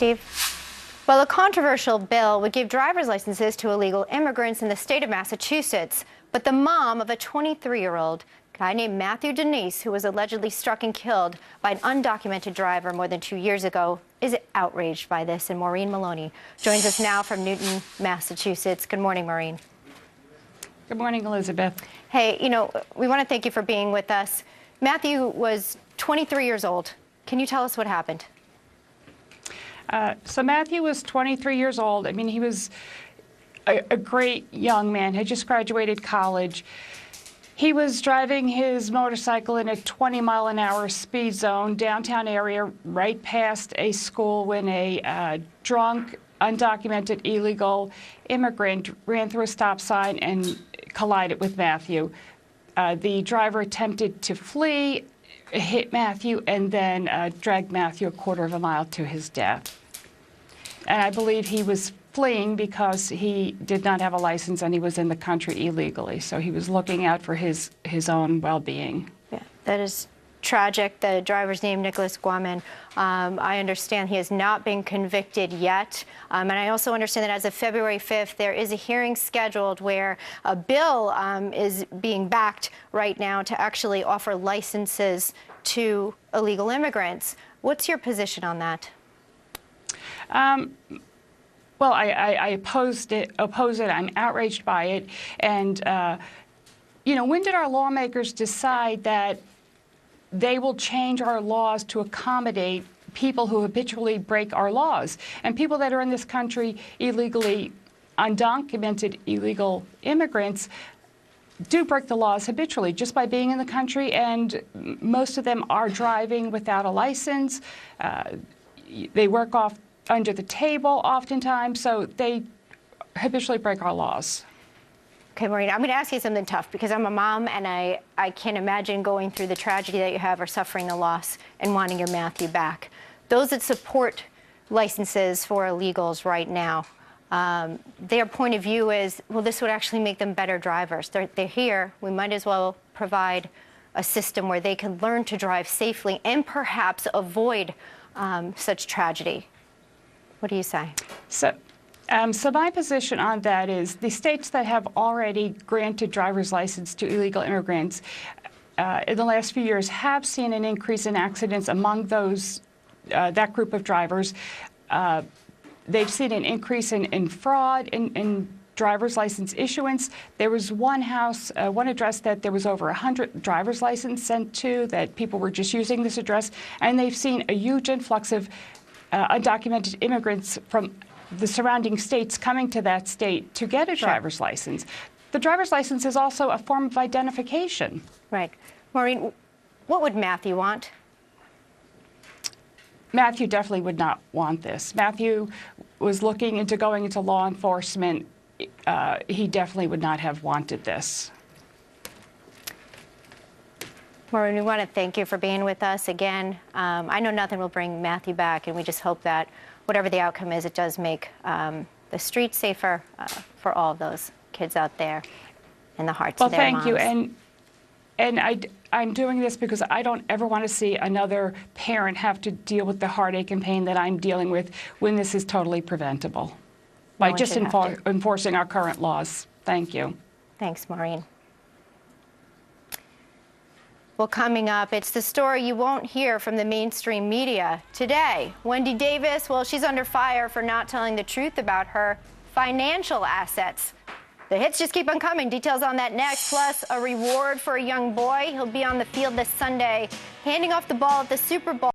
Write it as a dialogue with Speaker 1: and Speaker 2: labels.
Speaker 1: Steve. Well, a controversial bill would give driver's licenses to illegal immigrants in the state of Massachusetts. But the mom of a 23-year-old guy named Matthew Denise, who was allegedly struck and killed by an undocumented driver more than 2 years ago, is outraged by this. And Maureen Maloney joins us now from Newton, Massachusetts. Good morning, Maureen.
Speaker 2: Good morning, Elizabeth.
Speaker 1: Hey, we want to thank you for being with us. Matthew was 23 years old. Can you tell us what happened?
Speaker 2: So Matthew was 23 years old. I mean, he was a great young man, had just graduated college. He was driving his motorcycle in a 20-mile-an-hour speed zone, downtown area, right past a school when a drunk, undocumented, illegal immigrant ran through a stop sign and collided with Matthew. The driver attempted to flee, hit Matthew, and then dragged Matthew a quarter of a mile to his death. And I believe he was fleeing because he did not have a license and he was in the country illegally. So he was looking out for his own well-being.
Speaker 1: Yeah, that is tragic. The driver's name, Nicholas Guaman. I understand he has not been convicted yet. And I also understand that as of February 5th, there is a hearing scheduled where a bill is being backed right now to actually offer licenses to illegal immigrants. What's your position on that?
Speaker 2: Well, I oppose it. I'm outraged by it. And, when did our lawmakers decide that they will change our laws to accommodate people who habitually break our laws? And people that are in this country illegally, undocumented illegal immigrants, do break the laws habitually just by being in the country, and most of them are driving without a license. They work off under the table oftentimes, so they habitually break our laws.
Speaker 1: Okay, Maureen, I'm going to ask you something tough because I'm a mom and I can't imagine going through the tragedy that you have or suffering the loss and wanting your Matthew back. Those that support licenses for illegals right now, their point of view is, well, this would actually make them better drivers. They're here. We might as well provide a system where they can learn to drive safely and perhaps avoid such tragedy. What do you say? So
Speaker 2: my position on that is the states that have already granted driver's license to illegal immigrants in the last few years have seen an increase in accidents among those that group of drivers. They've seen an increase in fraud in driver's license issuance. There was one address that there was over 100 driver's license sent to, that people were just using this address, and they've seen a huge influx of undocumented immigrants from the surrounding states coming to that state to get a driver's license. The driver's license is also a form of identification.
Speaker 1: Right. Maureen, what would Matthew want?
Speaker 2: Matthew definitely would not want this. Matthew was looking into going into law enforcement. He definitely would not have wanted this.
Speaker 1: Maureen, we want to thank you for being with us again. I know nothing will bring Matthew back, and we just hope that whatever the outcome is, it does make the streets safer for all of those kids out there and the hearts of their moms.
Speaker 2: Well, thank you. And I'm doing this because I don't ever want to see another parent have to deal with the heartache and pain that I'm dealing with when this is totally preventable by just enforcing our current laws. Thank you.
Speaker 1: Thanks, Maureen. Well, coming up, it's the story you won't hear from the mainstream media today. Wendy Davis, well, she's under fire for not telling the truth about her financial assets. The hits just keep on coming. Details on that next, plus a reward for a young boy. He'll be on the field this Sunday, handing off the ball at the Super Bowl.